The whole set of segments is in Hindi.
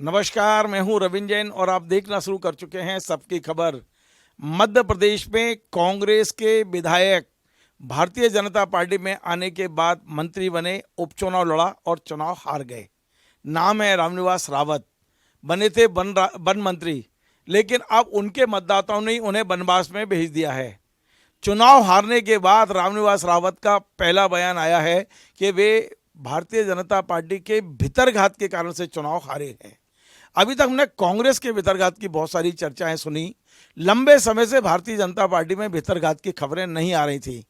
नमस्कार, मैं हूं रविंद्र जैन और आप देखना शुरू कर चुके हैं सबकी खबर। मध्य प्रदेश में कांग्रेस के विधायक भारतीय जनता पार्टी में आने के बाद मंत्री बने, उपचुनाव लड़ा और चुनाव हार गए। नाम है रामनिवास रावत। बने थे वन मंत्री, लेकिन अब उनके मतदाताओं ने उन्हें वनवास में भेज दिया है। चुनाव हारने के बाद रामनिवास रावत का पहला बयान आया है कि वे भारतीय जनता पार्टी के भितरघात के कारण से चुनाव हारे हैं। अभी तक हमने कांग्रेस के भितरघात की बहुत सारी चर्चाएं सुनी। लंबे समय से भारतीय जनता पार्टी में भितरघात की खबरें नहीं आ रही थी,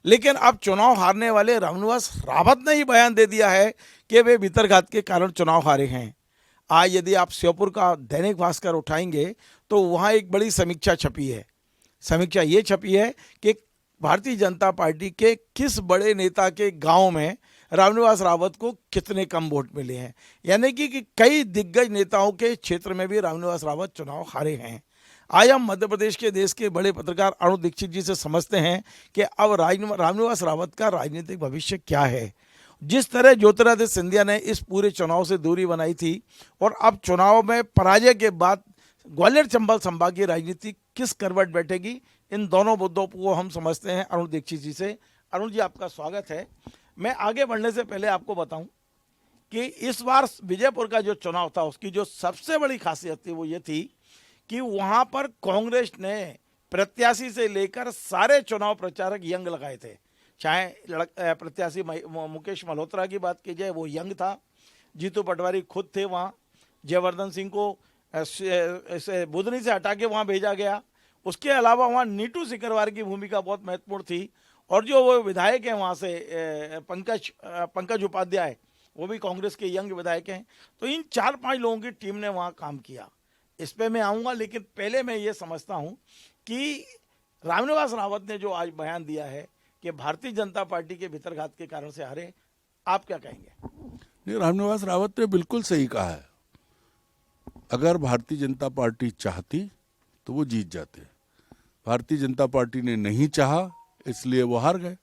लेकिन अब चुनाव हारने वाले रामनिवास रावत ने ही बयान दे दिया है कि वे भितरघात के कारण चुनाव हारे हैं। आज यदि आप श्योपुर का दैनिक भास्कर उठाएंगे तो वहाँ एक बड़ी समीक्षा छपी है। समीक्षा ये छपी है कि भारतीय जनता पार्टी के किस बड़े नेता के गांव में रामनिवास रावत को कितने कम वोट मिले हैं, यानी कि कई दिग्गज नेताओं के क्षेत्र में भी रामनिवास रावत चुनाव हारे हैं। आज हम मध्य प्रदेश के देश के बड़े पत्रकार अरुण दीक्षित जी से समझते हैं कि अब रामनिवास रावत का राजनीतिक भविष्य क्या है। जिस तरह ज्योतिरादित्य सिंधिया ने इस पूरे चुनाव से दूरी बनाई थी और अब चुनाव में पराजय के बाद ग्वालियर चंबल संभाग की राजनीति किस करवट बैठेगी, इन दोनों मुद्दों को हम समझते हैं अरुण दीक्षित जी से। अरुण जी, आपका स्वागत है। मैं आगे बढ़ने से पहले आपको बताऊं कि इस बार विजयपुर का जो चुनाव था उसकी जो सबसे बड़ी खासियत थी वो ये थी कि वहां पर कांग्रेस ने प्रत्याशी से लेकर सारे चुनाव प्रचारक यंग लगाए थे। चाहे प्रत्याशी मुकेश मल्होत्रा की बात की जाए, वो यंग था। जीतू पटवारी खुद थे वहाँ। जयवर्धन सिंह को बुधनी से हटा के वहाँ भेजा गया। उसके अलावा वहाँ नीटू सिकरवार की भूमिका बहुत महत्वपूर्ण थी। और जो वो विधायक हैं वहाँ से पंकज उपाध्याय, वो भी कांग्रेस के यंग विधायक हैं। तो इन 4-5 लोगों की टीम ने वहाँ काम किया। इस पे मैं आऊँगा, लेकिन पहले मैं ये समझता हूँ कि रामनिवास रावत ने जो आज बयान दिया है कि भारतीय जनता पार्टी के भितरघात के कारण से हारे, आप क्या कहेंगे? नहीं, रामनिवास रावत ने बिल्कुल सही कहा है। अगर भारतीय जनता पार्टी चाहती तो वो जीत जाते। भारतीय जनता पार्टी ने नहीं चाहा, इसलिए वो हार गए।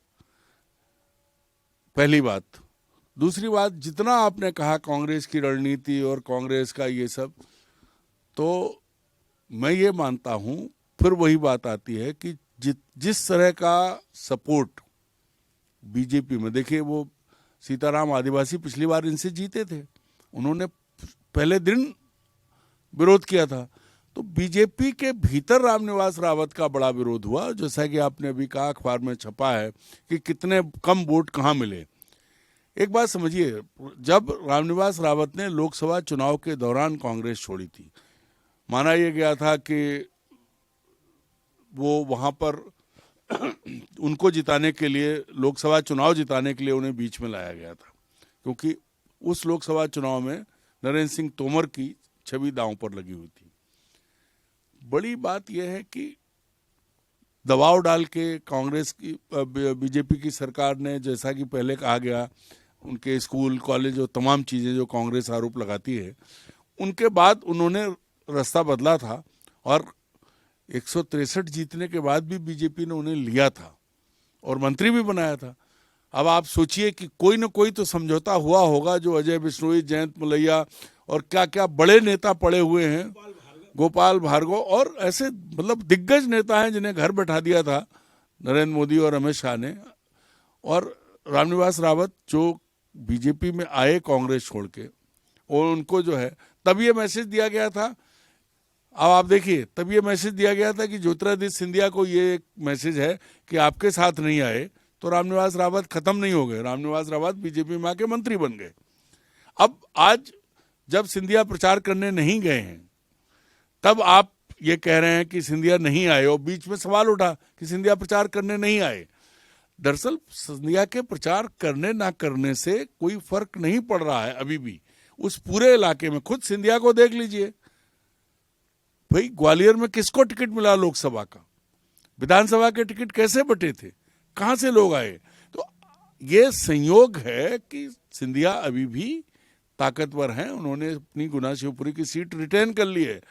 पहली बात। दूसरी बात, जितना आपने कहा कांग्रेस की रणनीति और कांग्रेस का ये सब, तो मैं ये मानता हूं, फिर वही बात आती है कि जिस तरह का सपोर्ट बीजेपी में, देखिए वो सीताराम आदिवासी पिछली बार इनसे जीते थे, उन्होंने पहले दिन विरोध किया था। तो बीजेपी के भीतर रामनिवास रावत का बड़ा विरोध हुआ। जैसा कि आपने अभी कहा, अखबार में छपा है कि कितने कम वोट कहाँ मिले। एक बात समझिए, जब रामनिवास रावत ने लोकसभा चुनाव के दौरान कांग्रेस छोड़ी थी, माना यह गया था कि वो वहाँ पर उनको जिताने के लिए, लोकसभा चुनाव जिताने के लिए उन्हें बीच में लाया गया था, क्योंकि उस लोकसभा चुनाव में नरेंद्र सिंह तोमर की छवि दांव पर लगी हुई थी। बड़ी बात यह है कि दबाव डाल के कांग्रेस की, बीजेपी की सरकार ने, जैसा कि पहले कहा गया, उनके स्कूल कॉलेज और तमाम चीज़ें जो कांग्रेस आरोप लगाती है, उनके बाद उन्होंने रास्ता बदला था और 163 जीतने के बाद भी बीजेपी ने उन्हें लिया था और मंत्री भी बनाया था। अब आप सोचिए कि कोई न कोई तो समझौता हुआ होगा, जो अजय बिश्नोई, जयंत मलैया और क्या क्या बड़े नेता पड़े हुए हैं, गोपाल भार्गव और ऐसे मतलब दिग्गज नेता हैं जिन्हें घर बैठा दिया था नरेंद्र मोदी और अमित शाह ने। और रामनिवास रावत जो बीजेपी में आए कांग्रेस छोड़ के, और उनको जो है तब ये मैसेज दिया गया था। अब आप देखिए, तब ये मैसेज दिया गया था कि ज्योतिरादित्य सिंधिया को ये एक मैसेज है कि आपके साथ नहीं आए तो रामनिवास रावत खत्म नहीं हो गए। रामनिवास रावत बीजेपी में आके मंत्री बन गए। अब आज जब सिंधिया प्रचार करने नहीं गए हैं, तब आप ये कह रहे हैं कि सिंधिया नहीं आए, और बीच में सवाल उठा कि सिंधिया प्रचार करने नहीं आए। दरअसल सिंधिया के प्रचार करने ना करने से कोई फर्क नहीं पड़ रहा है अभी भी उस पूरे इलाके में। खुद सिंधिया को देख लीजिए भाई, ग्वालियर में किसको टिकट मिला लोकसभा का, विधानसभा के टिकट कैसे बटे थे, कहां से लोग आए। तो ये संयोग है कि सिंधिया अभी भी ताकतवर हैं, उन्होंने अपनी गुना शिवपुरी की सीट रिटेन कर ली है।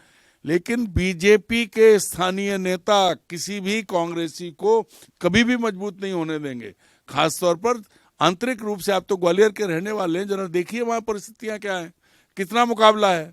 लेकिन बीजेपी के स्थानीय नेता किसी भी कांग्रेसी को कभी भी मजबूत नहीं होने देंगे, खासतौर पर आंतरिक रूप से। आप तो ग्वालियर के रहने वाले हैं, जरा देखिए वहां परिस्थितियां क्या हैं, कितना मुकाबला है।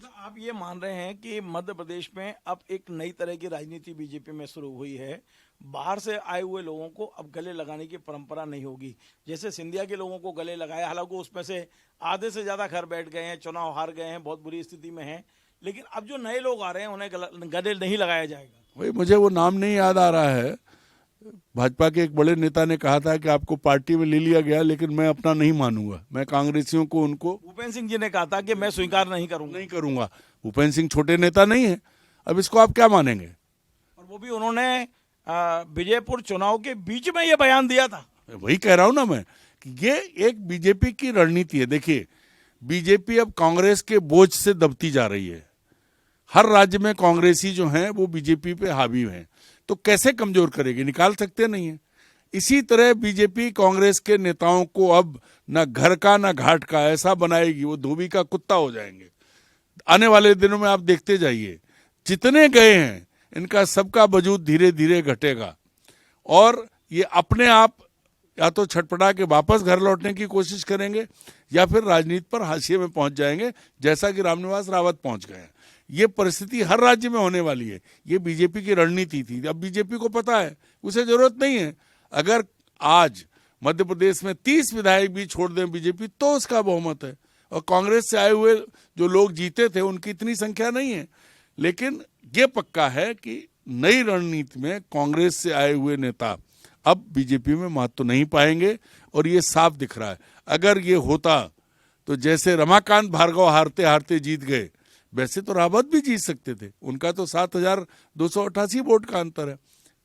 आप ये मान रहे हैं कि मध्य प्रदेश में अब एक नई तरह की राजनीति बीजेपी में शुरू हुई है, बाहर से आए हुए लोगों को अब गले लगाने की परंपरा नहीं होगी। जैसे सिंधिया के लोगों को गले लगाया, हालांकि उसमें से आधे से ज्यादा घर बैठ गए हैं, चुनाव हार गए हैं, बहुत बुरी स्थिति में हैं, लेकिन अब जो नए लोग आ रहे हैं उन्हें गले नहीं लगाया जाएगा। भाई मुझे वो नाम नहीं याद आ रहा है। भाजपा के एक बड़े नेता ने कहा था कि आपको पार्टी में ले लिया गया, लेकिन मैं अपना नहीं मानूंगा, मैं कांग्रेसियों को उनको भूपेंद्र सिंह जी ने कहा था कि मैं स्वीकार नहीं करूंगा। भूपेंद्र सिंह छोटे नेता नहीं है, अब इसको आप क्या मानेंगे। और वो भी उन्होंने विजयपुर चुनाव के बीच में ये बयान दिया था। वही कह रहा हूं ना मैं कि ये एक बीजेपी की रणनीति है। देखिए, बीजेपी अब कांग्रेस के बोझ से दबती जा रही है। हर राज्य में कांग्रेसी जो हैं वो बीजेपी पे हावी हैं, तो कैसे कमजोर करेगी, निकाल सकते नहीं है। इसी तरह बीजेपी कांग्रेस के नेताओं को अब ना घर का ना घाट का ऐसा बनाएगी, वो धोबी का कुत्ता हो जाएंगे। आने वाले दिनों में आप देखते जाइए, जितने गए हैं इनका सबका वजूद धीरे धीरे घटेगा और ये अपने आप या तो छटपटा के वापस घर लौटने की कोशिश करेंगे या फिर राजनीति पर हाशिए में पहुंच जाएंगे, जैसा कि रामनिवास रावत पहुंच गए हैं। ये परिस्थिति हर राज्य में होने वाली है। ये बीजेपी की रणनीति थी। अब बीजेपी को पता है, उसे जरूरत नहीं है। अगर आज मध्य प्रदेश में 30 विधायक भी छोड़ दें बीजेपी तो उसका बहुमत है, और कांग्रेस से आए हुए जो लोग जीते थे उनकी इतनी संख्या नहीं है। लेकिन ये पक्का है कि नई रणनीति में कांग्रेस से आए हुए नेता अब बीजेपी में महत्व तो नहीं पाएंगे, और ये साफ दिख रहा है। अगर ये होता तो जैसे रमाकांत भार्गव हारते हारते जीत गए, वैसे तो रावत भी जीत सकते थे। उनका तो 7,288 वोट का अंतर है।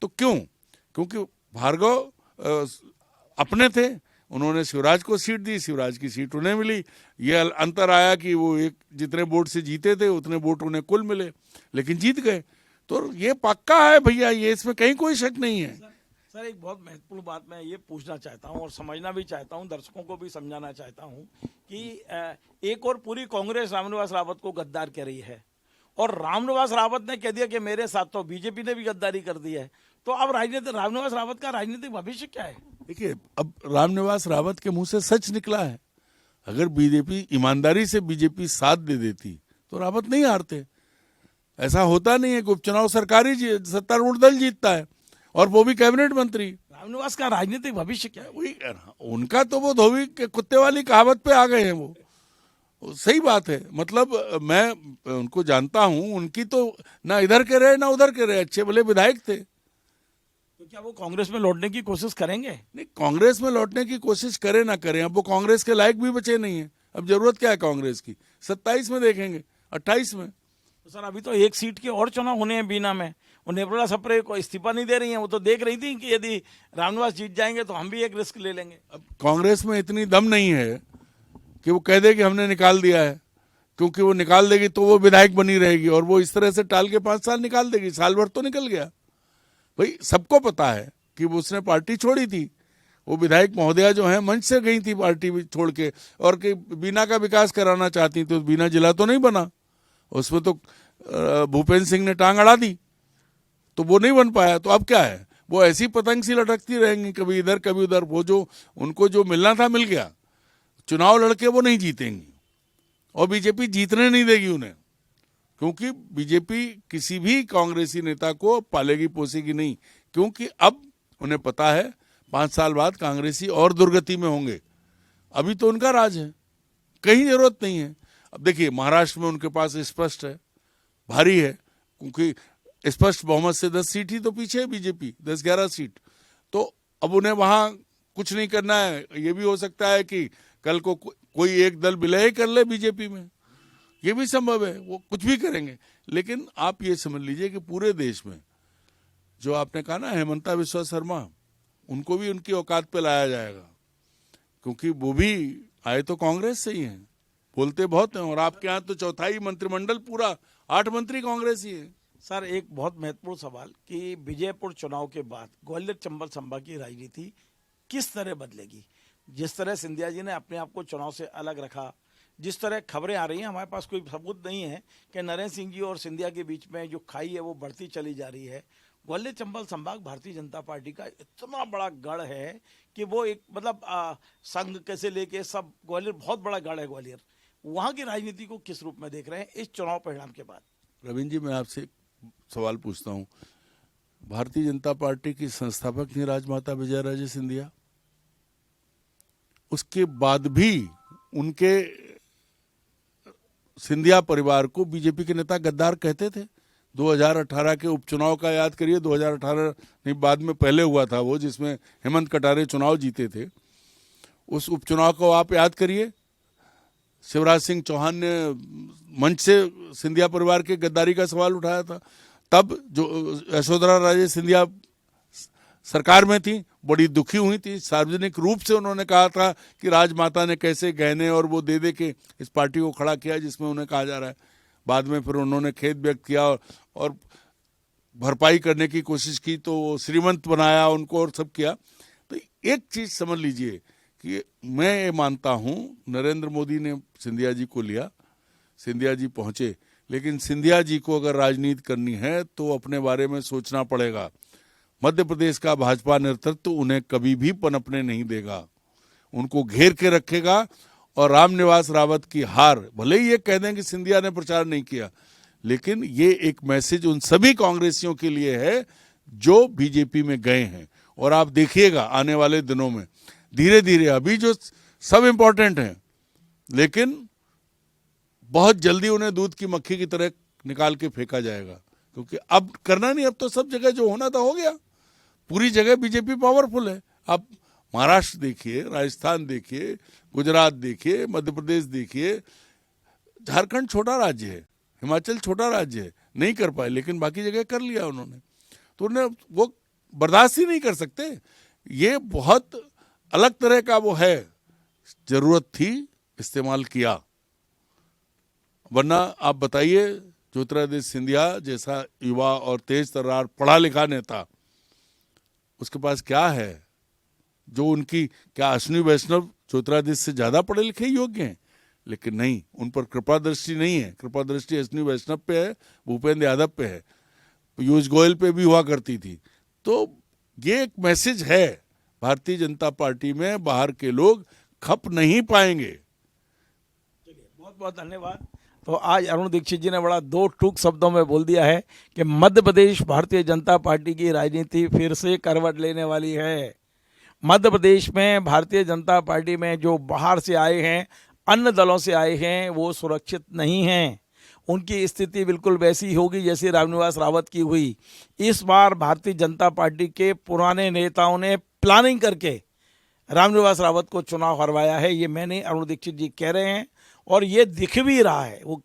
तो क्योंकि भार्गव अपने थे, उन्होंने शिवराज को सीट दी, शिवराज की सीट उन्हें मिली। ये अंतर आया कि वो एक जितने वोट से जीते थे उतने वोट उन्हें कुल मिले, लेकिन जीत गए। तो ये पक्का है भैया, ये इसमें कहीं कोई शक नहीं है। सर, एक बहुत महत्वपूर्ण बात मैं ये पूछना चाहता हूं और समझना भी चाहता हूं, दर्शकों को भी समझाना चाहता हूं कि एक और पूरी कांग्रेस रामनिवास रावत को गद्दार कह रही है, और रामनिवास रावत ने कह दिया कि मेरे साथ तो बीजेपी ने भी गद्दारी कर दी है। तो अब रामनिवास रावत का राजनीतिक भविष्य क्या है? देखिए, अब रामनिवास रावत के मुंह से सच निकला है। अगर बीजेपी ईमानदारी से बीजेपी साथ दे देती तो रावत नहीं हारते। ऐसा होता नहीं है कि उपचुनाव सरकारी सत्तारूढ़ दल जीतता है, और वो भी कैबिनेट मंत्री। रामनिवास का राजनीतिक भविष्य क्या है? वही उनका तो वो धोबी के कुत्ते वाली कहावत पे आ गए हैं। वो सही बात है। मतलब मैं उनको जानता हूं, उनकी तो ना इधर के रहे ना उधर के रहे, अच्छे भले विधायक थे। तो क्या वो कांग्रेस में लौटने की कोशिश करेंगे? नहीं, कांग्रेस में लौटने की कोशिश करें ना करें, अब वो कांग्रेस के लायक भी बचे नहीं है। अब जरूरत क्या है कांग्रेस की? 27 में देखेंगे, 28 में। तो सर, अभी तो एक सीट के और चुनाव होने हैं बीना में, और निर्मला सप्रे को इस्तीफा नहीं दे रही हैं। वो तो देख रही थी कि यदि रामनिवास जीत जाएंगे तो हम भी एक रिस्क ले लेंगे। अब कांग्रेस में इतनी दम नहीं है कि वो कह दे कि हमने निकाल दिया है, क्योंकि वो निकाल देगी तो वो विधायक बनी रहेगी, और वो इस तरह से टाल के 5 साल निकाल देगी। साल भर तो निकल गया। भाई सबको पता है कि वो उसने पार्टी छोड़ी थी। वो विधायक महोदया जो है मंच से गई थी पार्टी छोड़ के, और कि बीना का विकास कराना चाहती, तो बीना जिला तो नहीं बना, उसमें तो भूपेंद्र सिंह ने टांग अड़ा दी, तो वो नहीं बन पाया। तो अब क्या है, वो ऐसी पतंग सी लटकती रहेंगी, कभी इधर कभी उधर। वो जो उनको जो मिलना था मिल गया। चुनाव लड़के वो नहीं जीतेंगी, और बीजेपी जीतने नहीं देगी उन्हें, क्योंकि बीजेपी किसी भी कांग्रेसी नेता को पालेगी पोसेगी नहीं। क्योंकि अब उन्हें पता है 5 साल बाद कांग्रेसी और दुर्गति में होंगे। अभी तो उनका राज है, कहीं जरूरत नहीं है। अब देखिए, महाराष्ट्र में उनके पास स्पष्ट है, भारी है, क्योंकि स्पष्ट बहुमत से 10 सीट ही तो पीछे है बीजेपी, 10-11 सीट। तो अब उन्हें वहां कुछ नहीं करना है। ये भी हो सकता है कि कल को कोई एक दल विलय कर ले बीजेपी में, ये भी संभव है। वो कुछ भी करेंगे। लेकिन आप ये समझ लीजिए कि पूरे देश में जो आपने कहा ना हेमंता बिस्वा शर्मा, उनको भी उनकी औकात पे लाया जाएगा, क्योंकि वो भी आए तो कांग्रेस से ही हैं, बोलते बहुत हैं। और आपके यहाँ तो चौथाई मंत्रिमंडल पूरा 8 मंत्री कांग्रेस ही है। सर, एक बहुत महत्वपूर्ण सवाल कि विजयपुर चुनाव के बाद ग्वालियर चंबल संभाग की राजनीति किस तरह बदलेगी? जिस तरह सिंधिया जी ने अपने आप को चुनाव से अलग रखा, जिस तरह खबरें आ रही हैं, हमारे पास कोई सबूत नहीं है कि नरेंद्र सिंह जी और सिंधिया के बीच में जो खाई है वो बढ़ती चली जा रही है। ग्वालियर चंबल संभाग भारतीय जनता पार्टी का इतना बड़ा गढ़ है कि वो एक मतलब संघ कैसे लेके सब, ग्वालियर बहुत बड़ा गढ़ है ग्वालियर। वहां की राजनीति को किस रूप में देख रहे हैं इस चुनाव परिणाम के बाद? रविंद्र जी, मैं आपसे एक सवाल पूछता हूं। भारतीय जनता पार्टी की संस्थापक थी राजमाता विजयाराजे सिंधिया। उसके बाद भी उनके सिंधिया परिवार को बीजेपी के नेता गद्दार कहते थे। 2018 के उपचुनाव का याद करिए, 2018 नहीं, बाद में पहले हुआ था वो, जिसमें हेमंत कटारे चुनाव जीते थे। उस उपचुनाव को आप याद करिए। शिवराज सिंह चौहान ने मंच से सिंधिया परिवार के गद्दारी का सवाल उठाया था। तब जो यशोधरा राजे सिंधिया सरकार में थी, बड़ी दुखी हुई थी। सार्वजनिक रूप से उन्होंने कहा था कि राजमाता ने कैसे गहने और वो दे के इस पार्टी को खड़ा किया जिसमें उन्हें कहा जा रहा है। बाद में फिर उन्होंने खेद व्यक्त किया और भरपाई करने की कोशिश की, तो वो श्रीमंत बनाया उनको और सब किया। तो एक चीज समझ लीजिए कि मैं ये मानता हूं, नरेंद्र मोदी ने सिंधिया जी को लिया, सिंधिया जी पहुंचे, लेकिन सिंधिया जी को अगर राजनीति करनी है तो अपने बारे में सोचना पड़ेगा। मध्य प्रदेश का भाजपा नेतृत्व उन्हें कभी भी पनपने नहीं देगा, उनको घेर के रखेगा। और रामनिवास रावत की हार, भले ही ये कह दें कि सिंधिया ने प्रचार नहीं किया, लेकिन ये एक मैसेज उन सभी कांग्रेसियों के लिए है जो बीजेपी में गए हैं। और आप देखिएगा आने वाले दिनों में धीरे धीरे, अभी जो सब इंपॉर्टेंट हैं, लेकिन बहुत जल्दी उन्हें दूध की मक्खी की तरह निकाल के फेंका जाएगा, क्योंकि अब करना नहीं, अब तो सब जगह जो होना था हो गया। पूरी जगह बीजेपी पावरफुल है। आप महाराष्ट्र देखिए, राजस्थान देखिए, गुजरात देखिए, मध्य प्रदेश देखिए, झारखंड छोटा राज्य है, हिमाचल छोटा राज्य है, नहीं कर पाए, लेकिन बाकी जगह कर लिया उन्होंने। तो उन्हें वो बर्दाश्त ही नहीं कर सकते। ये बहुत अलग तरह का वो है, जरूरत थी, इस्तेमाल किया। वरना आप बताइए, ज्योतिरादित्य सिंधिया जैसा युवा और तेज तर्रार पढ़ा लिखा नेता, उसके पास क्या है जो उनकी, क्या अश्विनी वैष्णव ज्योतिरादित्य से ज्यादा पढ़े लिखे योग्य हैं? लेकिन नहीं, उन पर कृपा दृष्टि नहीं है। कृपा दृष्टि अश्विनी वैष्णव पे है, भूपेंद्र यादव पे है, पीयूष गोयल पे भी हुआ करती थी। तो ये एक मैसेज है, भारतीय जनता पार्टी में बाहर के लोग खप नहीं पाएंगे। बहुत बहुत धन्यवाद। तो आज अरुण दीक्षित जी ने बड़ा दो टूक शब्दों में बोल दिया है कि मध्य प्रदेश भारतीय जनता पार्टी की राजनीति फिर से करवट लेने वाली है। मध्य प्रदेश में भारतीय जनता पार्टी में जो बाहर से आए हैं, अन्य दलों से आए हैं, वो सुरक्षित नहीं हैं। उनकी स्थिति बिल्कुल वैसी होगी जैसी रामनिवास रावत की हुई। इस बार भारतीय जनता पार्टी के पुराने नेताओं ने प्लानिंग करके रामनिवास रावत को चुनाव हरवाया है। ये मैंने, अरुण दीक्षित जी कह रहे हैं और ये दिख भी रहा है। वो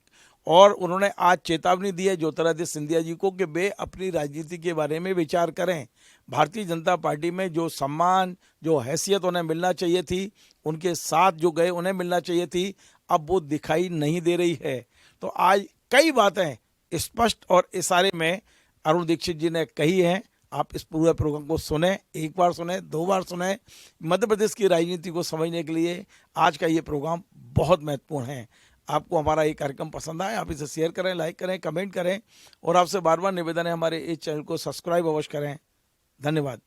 और उन्होंने आज चेतावनी दी है ज्योतिरादित्य सिंधिया जी को कि वे अपनी राजनीति के बारे में विचार करें। भारतीय जनता पार्टी में जो सम्मान, जो हैसियत उन्हें मिलना चाहिए थी, उनके साथ जो गए उन्हें मिलना चाहिए थी, अब वो दिखाई नहीं दे रही है। तो आज कई बातें स्पष्ट और इशारे में अरुण दीक्षित जी ने कही हैं। आप इस पूरे प्रोग्राम को सुने, एक बार सुने, दो बार सुने। मध्य प्रदेश की राजनीति को समझने के लिए आज का ये प्रोग्राम बहुत महत्वपूर्ण है। आपको हमारा ये कार्यक्रम पसंद आए, आप इसे शेयर करें, लाइक करें, कमेंट करें और आपसे बार बार निवेदन है हमारे इस चैनल को सब्सक्राइब अवश्य करें। धन्यवाद।